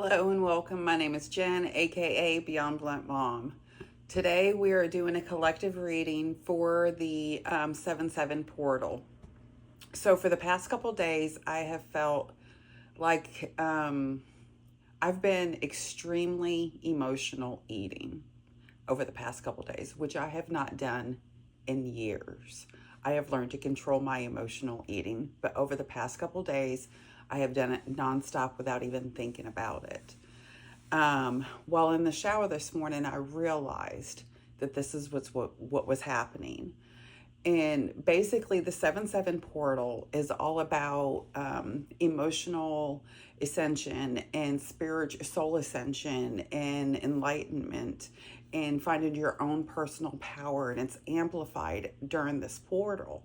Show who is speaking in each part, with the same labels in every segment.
Speaker 1: Hello and welcome. My name is Jen, aka Beyond Blunt Mom. Today we are doing a collective reading for the 7/7 portal. So for the past couple days, I have felt like I've been extremely emotional eating over the past couple days, which I have not done in years. I have learned to control my emotional eating, but over the past couple days, I have done it nonstop without even thinking about it. While in the shower this morning, I realized that this is what was happening. And basically, the 7/7 portal is all about emotional ascension and spiritual soul ascension and enlightenment and finding your own personal power. And it's amplified during this portal.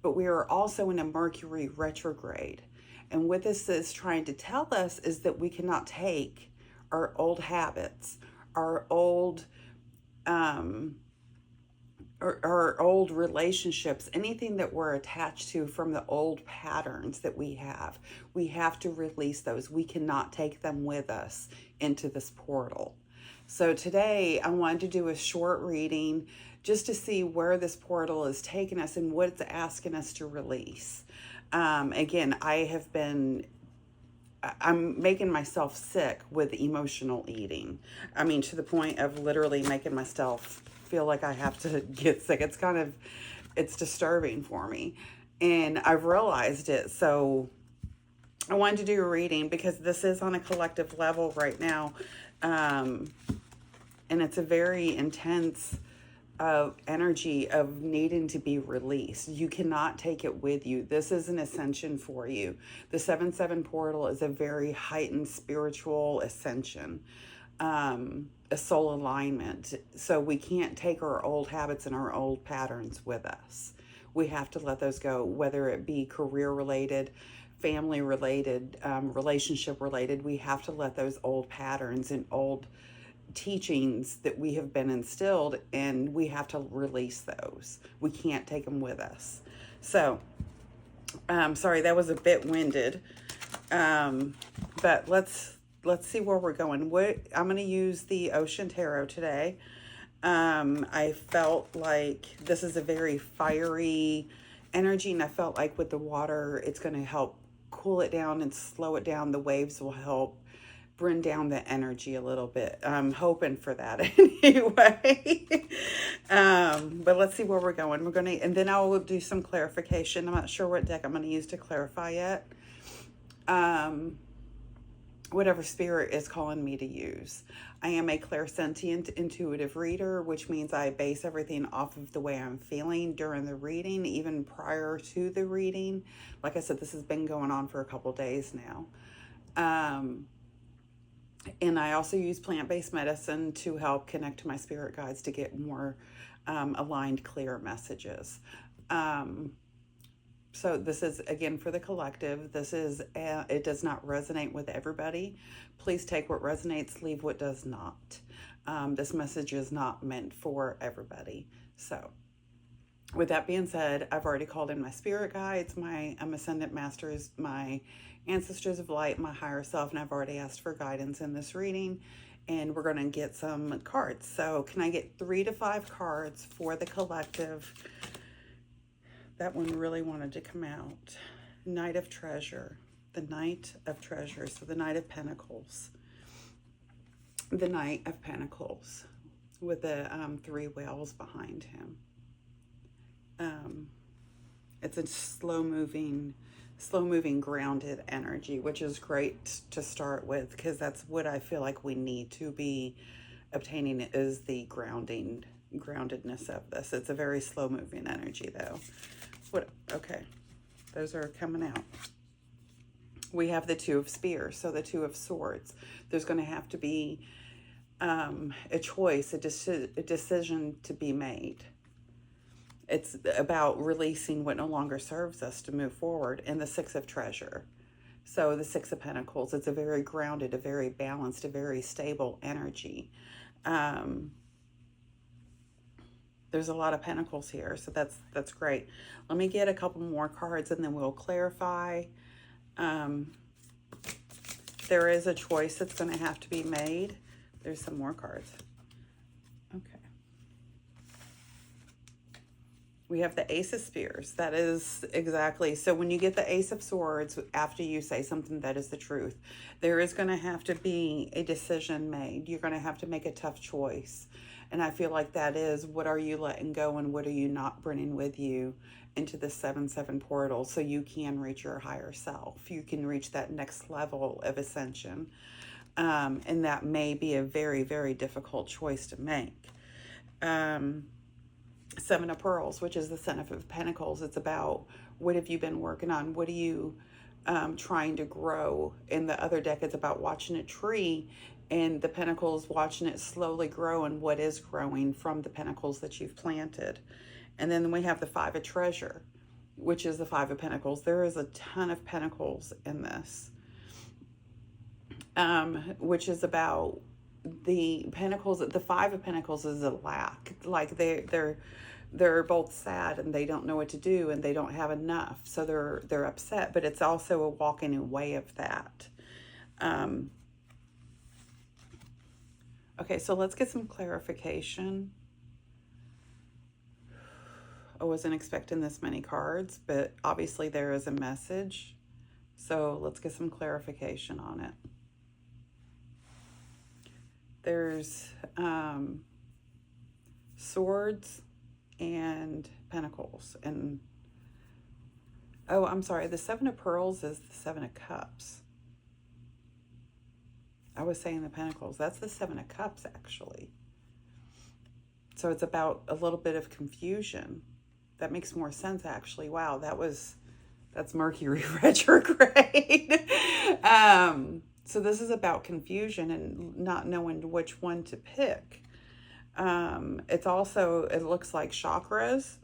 Speaker 1: But we are also in a Mercury retrograde. And what this is trying to tell us is that we cannot take our old habits, our old our old relationships, anything that we're attached to from the old patterns that we have to release those. We cannot take them with us into this portal. So today I wanted to do a short reading just to see where this portal is taking us and what it's asking us to release. Again, I'm making myself sick with emotional eating. I mean, to the point of literally making myself feel like I have to get sick. It's disturbing for me. And I've realized it. So I wanted to do a reading because this is on a collective level right now. And it's a very intense energy of needing to be released. You cannot take it with you. This is an ascension for you. The 7/7 portal is a very heightened spiritual ascension, a soul alignment. So we can't take our old habits and our old patterns with us. We have to let those go, whether it be career related, family related, relationship related. We have to let those old patterns and old teachings that we have been instilled, and we have to release those. We can't take them with us. So sorry, that was a bit winded, but let's see where we're going. I'm going to use the Ocean Tarot today. I felt like this is a very fiery energy, and I felt like with the water it's going to help cool it down and slow it down. The waves will help bring down the energy a little bit. I'm hoping for that anyway. But let's see where we're going. And then I will do some clarification. I'm not sure what deck I'm going to use to clarify yet. Whatever spirit is calling me to use. I am a clairsentient intuitive reader, which means I base everything off of the way I'm feeling during the reading, even prior to the reading. Like I said, this has been going on for a couple days now. And I also use plant-based medicine to help connect to my spirit guides to get more aligned, clear messages. So this is, again, for the collective. It does not resonate with everybody. Please take what resonates, leave what does not. This message is not meant for everybody. So with that being said, I've already called in my spirit guides, my ascendant masters, my ancestors of light, my higher self, and I've already asked for guidance in this reading, and we're going to get some cards. So can I get 3 to 5 cards for the collective? That one really wanted to come out. Knight of Treasure, the Knight of Treasure, so the Knight of Pentacles. The Knight of Pentacles with the 3 whales behind him. It's a slow-moving, grounded energy, which is great to start with because that's what I feel like we need to be obtaining, is the groundedness of this. It's a very slow-moving energy, though. Okay, those are coming out. We have the 2 of Spears, so the 2 of Swords. There's going to have to be a choice, a decision to be made. It's about releasing what no longer serves us to move forward. And the 6 of Treasure. So the 6 of Pentacles, it's a very grounded, a very balanced, a very stable energy. There's a lot of pentacles here, so that's great. Let me get a couple more cards and then we'll clarify. there is a choice that's going to have to be made. There's some more cards. Okay. We have the Ace of Spears. That is exactly. So when you get the Ace of Swords, after you say something that is the truth, there is going to have to be a decision made. You're going to have to make a tough choice. And I feel like that is, what are you letting go and what are you not bringing with you into the 7-7 portal so you can reach your higher self. You can reach that next level of ascension. And that may be a very, very difficult choice to make. Seven of Pearls, which is the Seven of Pentacles. It's about, what have you been working on? What are you trying to grow? In the other deck, it's about watching a tree, and the Pentacles, watching it slowly grow and what is growing from the Pentacles that you've planted. And then we have the Five of Treasure, which is the Five of Pentacles. There is a ton of Pentacles in this, which is about the Pentacles. The Five of Pentacles is a lack. Like they're both sad and they don't know what to do and they don't have enough, so they're upset. But it's also a walking away of that. Okay, so let's get some clarification. I wasn't expecting this many cards, but obviously there is a message. So let's get some clarification on it. There's swords and pentacles. And, oh, I'm sorry. The Seven of Pearls is the Seven of Cups. I was saying the Pentacles. That's the Seven of Cups, actually. So it's about a little bit of confusion. That makes more sense, actually. Wow, that's Mercury retrograde. So this is about confusion and not knowing which one to pick. It's also, it looks like chakras.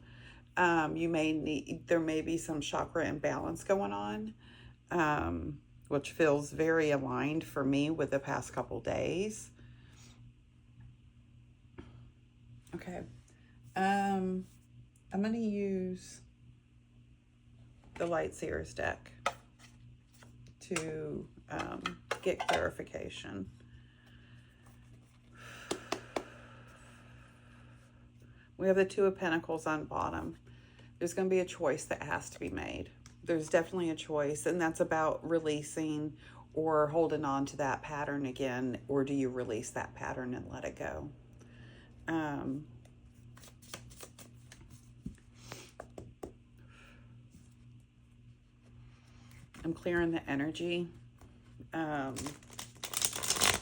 Speaker 1: There may be some chakra imbalance going on, which feels very aligned for me with the past couple days. Okay. I'm going to use the Light Seers deck to get clarification. We have the Two of Pentacles on bottom. There's going to be a choice that has to be made. There's definitely a choice, and that's about releasing or holding on to that pattern again, or do you release that pattern and let it go? I'm clearing the energy.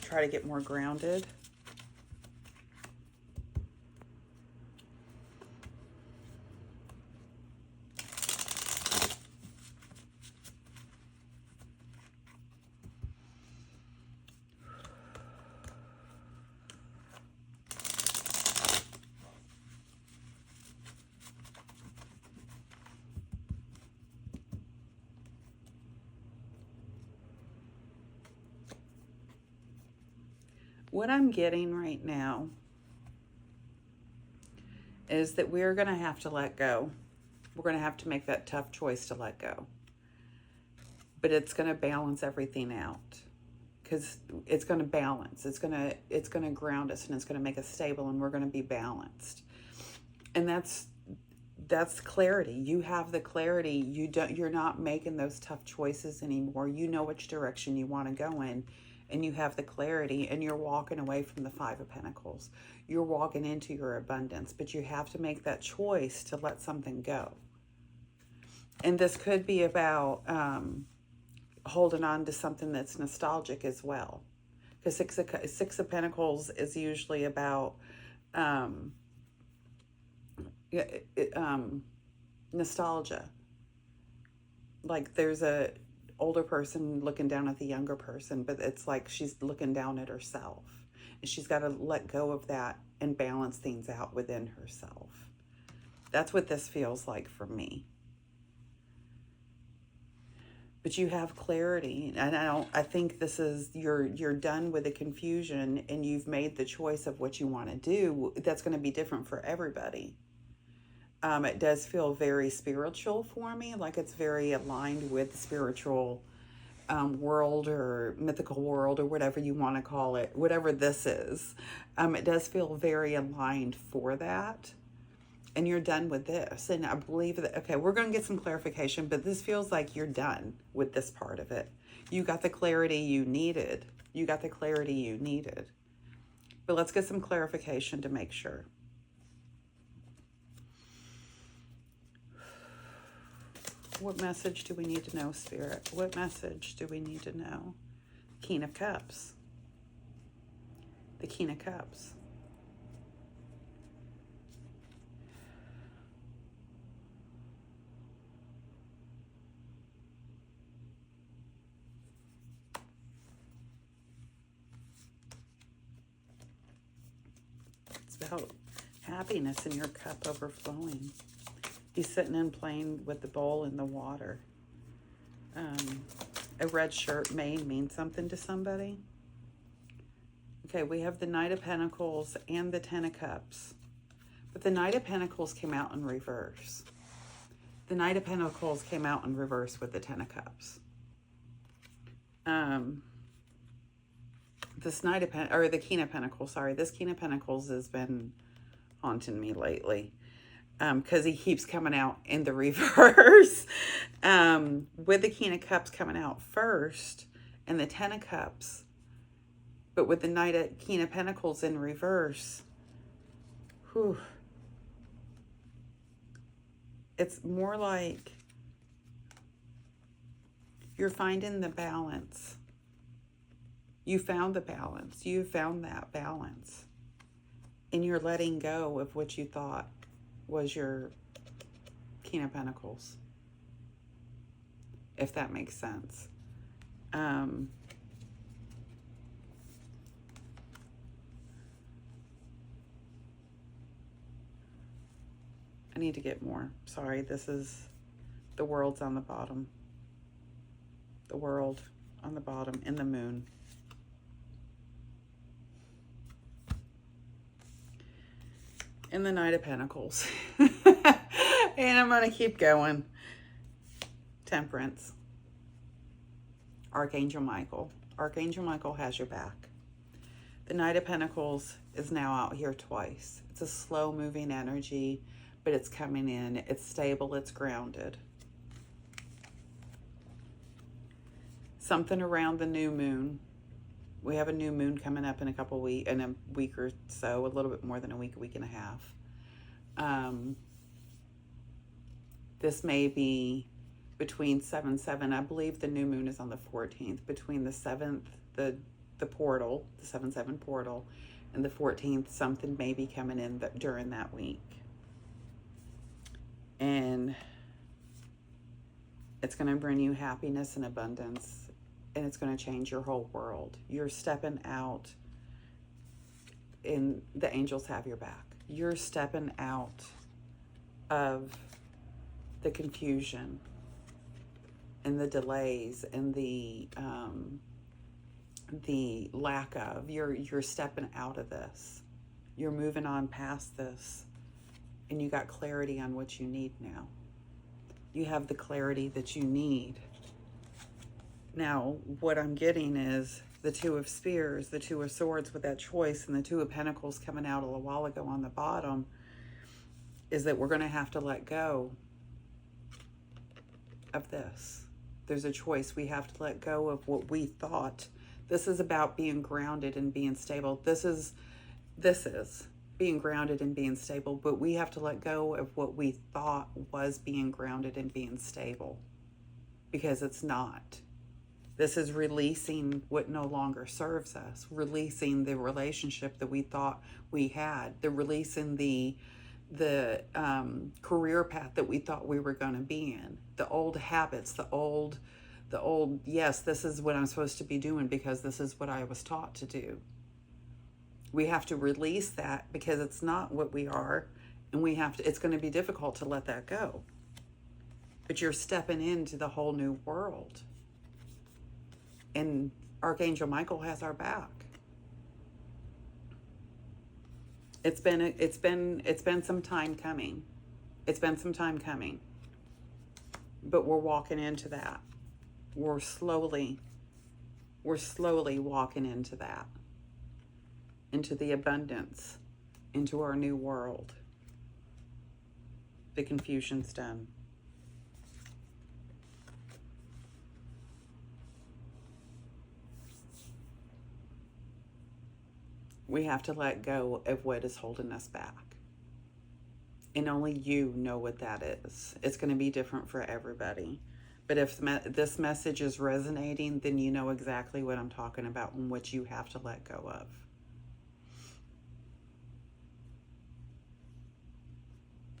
Speaker 1: Try to get more grounded. What I'm getting right now is that we're going to have to let go. We're going to have to make that tough choice to let go. But it's going to balance everything out, because it's going to balance. It's going to ground us, and it's going to make us stable, and we're going to be balanced. And that's clarity. You have the clarity. You're not making those tough choices anymore. You know which direction you want to go in. And you have the clarity, and you're walking away from the Five of Pentacles. You're walking into your abundance, but you have to make that choice to let something go. And this could be about holding on to something that's nostalgic as well. Because Six of Pentacles is usually about nostalgia. Like there's a older person looking down at the younger person, but it's like she's looking down at herself, and she's got to let go of that and balance things out within herself. That's what this feels like for me. But you have clarity, and I think this is, you're done with the confusion, and you've made the choice of what you want to do. That's going to be different for everybody. It does feel very spiritual for me, like it's very aligned with spiritual world or mythical world or whatever you want to call it, whatever this is. It does feel very aligned for that. And you're done with this. And I believe that, okay, we're going to get some clarification, but this feels like you're done with this part of it. You got the clarity you needed. You got the clarity you needed. But let's get some clarification to make sure. What message do we need to know, Spirit? What message do we need to know? King of Cups. The King of Cups. It's about happiness in your cup overflowing. He's sitting and playing with the bowl in the water. A red shirt may mean something to somebody. Okay, we have the Knight of Pentacles and the Ten of Cups. But the Knight of Pentacles came out in reverse. The Knight of Pentacles came out in reverse with the Ten of Cups. This Knight of or the King of Pentacles, sorry. This King of Pentacles has been haunting me lately. Because he keeps coming out in the reverse. With the King of Cups coming out first and the Ten of Cups, but with the King of Pentacles in reverse, whew, it's more like you're finding the balance. You found the balance. You found that balance. And you're letting go of what you thought was your King of Pentacles, if that makes sense. I need to get more. Sorry, this is the world's on the bottom. The world on the bottom in the moon. And the Knight of Pentacles. And I'm going to keep going. Temperance. Archangel Michael. Archangel Michael has your back. The Knight of Pentacles is now out here twice. It's a slow moving energy, but it's coming in. It's stable. It's grounded. Something around the new moon. We have a new moon coming up in a week or so, a little bit more than a week and a half. This may be between 7/7. I believe the new moon is on the 14th. Between the 7th, the portal, the 7/7 portal, and the 14th, something may be coming in during that week. And it's going to bring you happiness and abundance. And it's going to change your whole world. You're stepping out, and the angels have your back. You're stepping out of the confusion and the delays and the lack of. You're stepping out of this. You're moving on past this, and you got clarity on what you need now. You have the clarity that you need. Now, what I'm getting is the Two of Spears, the Two of Swords with that choice, and the Two of Pentacles coming out a little while ago on the bottom, is that we're going to have to let go of this. There's a choice. We have to let go of what we thought. This is about being grounded and being stable. This is being grounded and being stable, but we have to let go of what we thought was being grounded and being stable, because it's not. This is releasing what no longer serves us, releasing the relationship that we thought we had, releasing the career path that we thought we were going to be in, the old habits, the old, yes, this is what I'm supposed to be doing because this is what I was taught to do. We have to release that because it's not what we are, and it's going to be difficult to let that go. But you're stepping into the whole new world. And Archangel Michael has our back. It's been some time coming. It's been some time coming. But we're walking into that. we're slowly walking into that, into the abundance, into our new world. The confusion's done. We have to let go of what is holding us back. And only you know what that is. It's going to be different for everybody. But if this message is resonating, then you know exactly what I'm talking about and what you have to let go of.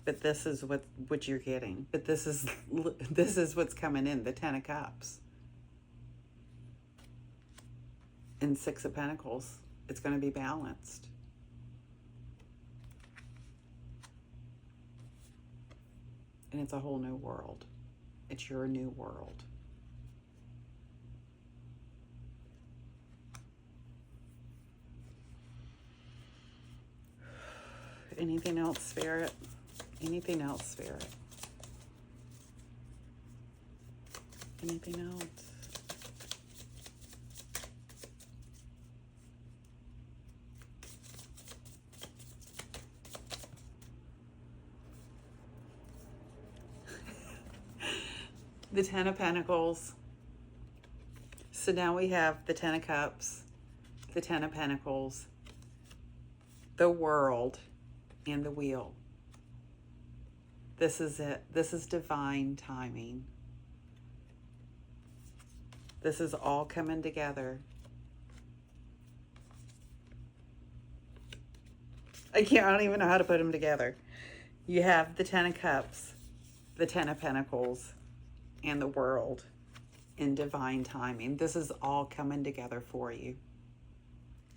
Speaker 1: But this is what you're getting. But this is what's coming in, the Ten of Cups. And Six of Pentacles. It's going to be balanced. And it's a whole new world. It's your new world. Anything else, Spirit? Anything else, Spirit? Anything else? The Ten of Pentacles. So now we have the Ten of Cups, the Ten of Pentacles, the World, and the Wheel. This is it. This is divine timing. This is all coming together. I don't even know how to put them together. You have the Ten of Cups, the Ten of Pentacles, and the World in divine timing. This is all coming together for you.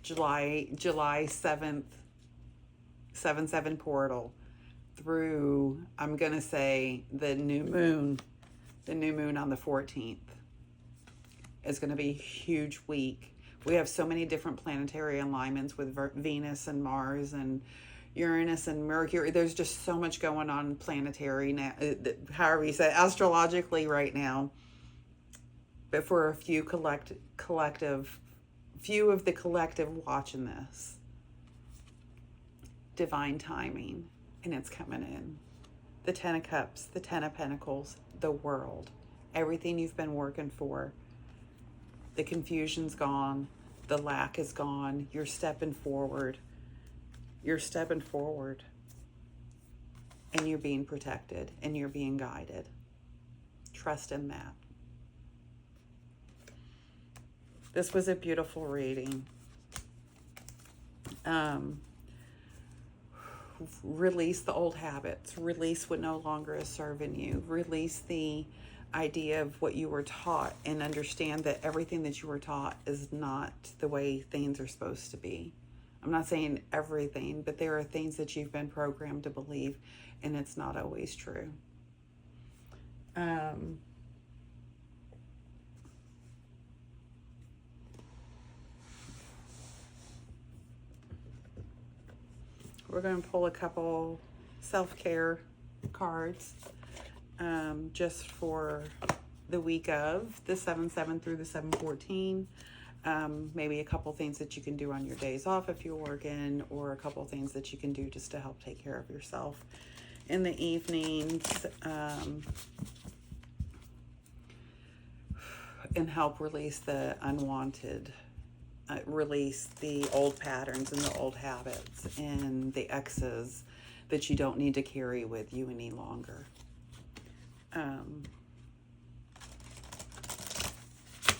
Speaker 1: July 7th, 7/7 portal through, I'm going to say, the new moon on the 14th is going to be a huge week. We have so many different planetary alignments with Venus and Mars and Uranus and Mercury. There's just so much going on planetary now, however you say, astrologically right now. But for a few of the collective watching this, divine timing, and it's coming in. The Ten of Cups, the Ten of Pentacles, the World, everything you've been working for. The confusion's gone, the lack is gone. You're stepping forward. You're stepping forward, and you're being protected, and you're being guided. Trust in that. This was a beautiful reading. Release the old habits. Release what no longer is serving you. Release the idea of what you were taught, and understand that everything that you were taught is not the way things are supposed to be. I'm not saying everything, but there are things that you've been programmed to believe, and it's not always true. We're going to pull a couple self-care cards just for the week of the 7/7 through the 7/14. Maybe a couple things that you can do on your days off if you're working, or a couple things that you can do just to help take care of yourself in the evenings, and help release the unwanted, release the old patterns and the old habits and the X's that you don't need to carry with you any longer.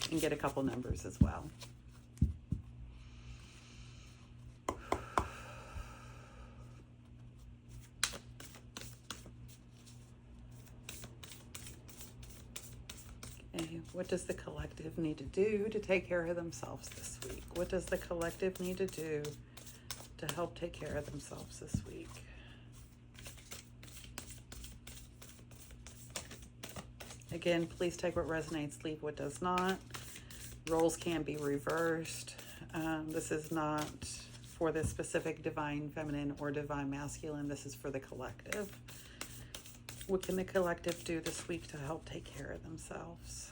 Speaker 1: And get a couple numbers as well. Okay, what does the collective need to do to take care of themselves this week? What does the collective need to do to help take care of themselves this week? Again, please take what resonates, leave what does not. Roles can be reversed. This is not for the specific divine feminine or divine masculine. This is for the collective. What can the collective do this week to help take care of themselves?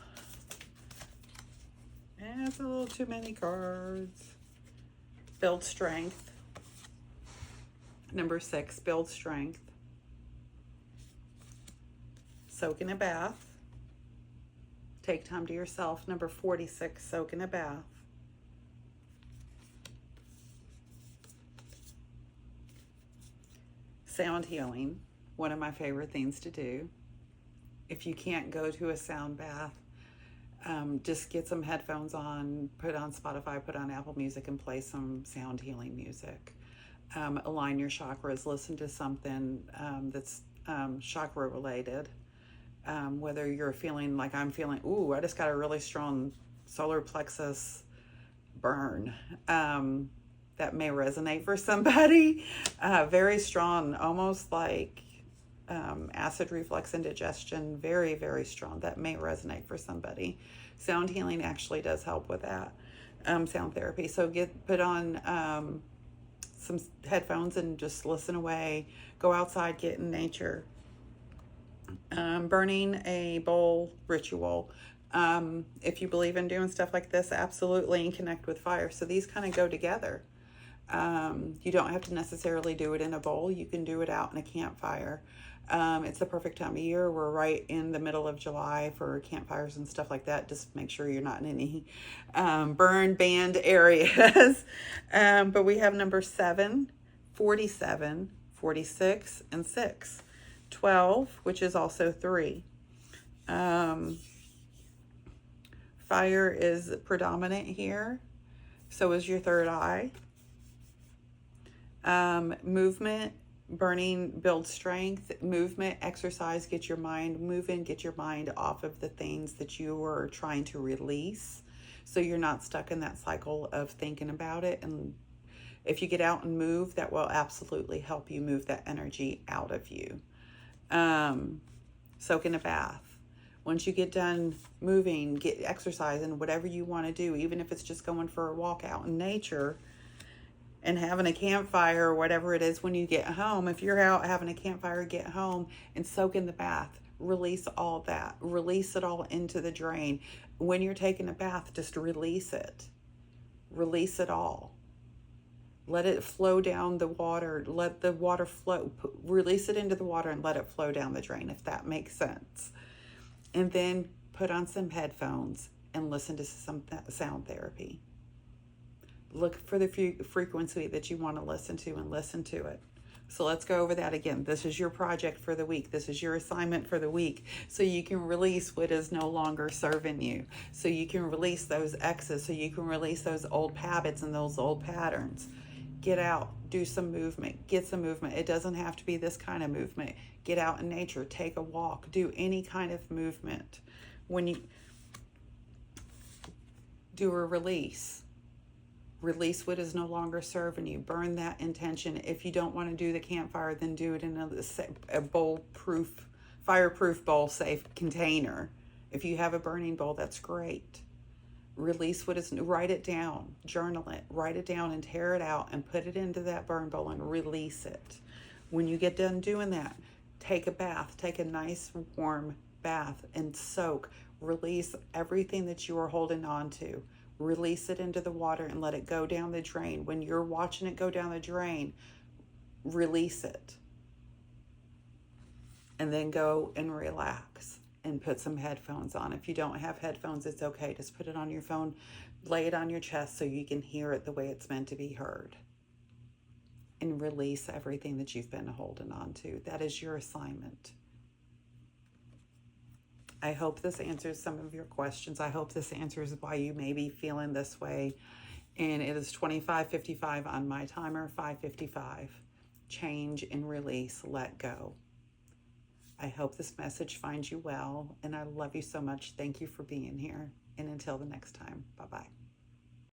Speaker 1: That's a little too many cards. Build strength. Number 6, build strength. Soak in a bath. Take time to yourself. Number 46, soak in a bath. Sound healing, one of my favorite things to do. If you can't go to a sound bath, just get some headphones on, put on Spotify, put on Apple Music, and play some sound healing music. Align your chakras, listen to something that's chakra related. Whether you're feeling like I'm feeling, ooh, I just got a really strong solar plexus burn. That may resonate for somebody. Very strong, almost like acid reflux indigestion, very, very strong. That may resonate for somebody. Sound healing actually does help with that. Sound therapy. So put on some headphones and just listen away. Go outside, get in nature. Burning a bowl ritual. If you believe in doing stuff like this, absolutely, and connect with fire. So these kind of go together. You don't have to necessarily do it in a bowl. You can do it out in a campfire. It's the perfect time of year. We're right in the middle of July for campfires and stuff like that. Just make sure you're not in any burn banned areas. But we have number 7, 47, 46, and 6. 12, which is also 3. Fire is predominant here. So is your third eye. Movement, burning, build strength. Movement, exercise, get your mind moving, get your mind off of the things that you are trying to release, so you're not stuck in that cycle of thinking about it. And if you get out and move, that will absolutely help you move that energy out of you. Soak in a bath. Once you get done moving, get exercise and whatever you want to do, even if it's just going for a walk out in nature and having a campfire or whatever it is when you get home. If you're out having a campfire, get home and soak in the bath. Release all that. Release it all into the drain. When you're taking a bath, just release it. Release it all. Let it flow down the water. Let the water flow. Release it into the water and let it flow down the drain, if that makes sense. And then put on some headphones and listen to some sound therapy. Look for the frequency that you want to listen to and listen to it. So let's go over that again. This is your project for the week. This is your assignment for the week. So you can release what is no longer serving you. So you can release those exes. So you can release those old habits and those old patterns. Get out, do some movement, get some movement. It doesn't have to be this kind of movement. Get out in nature, take a walk, do any kind of movement. When you do a release what is no longer serving you. Burn that intention. If you don't want to do the campfire, then do it in a bowl-proof, fireproof bowl safe container. If you have a burning bowl, that's great. Release what is, write it down, journal it, write it down and tear it out and put it into that burn bowl and release it. When you get done doing that, take a bath, take a nice warm bath and soak. Release everything that you are holding on to. Release it into the water and let it go down the drain. When you're watching it go down the drain, release it. And then go and relax and put some headphones on. If you don't have headphones, it's okay. Just put it on your phone, lay it on your chest so you can hear it the way it's meant to be heard. And release everything that you've been holding on to. That is your assignment. I hope this answers some of your questions. I hope this answers why you may be feeling this way. And it is 25:55 on my timer, 5:55. Change and release, let go. I hope this message finds you well, and I love you so much. Thank you for being here. And until the next time, bye-bye.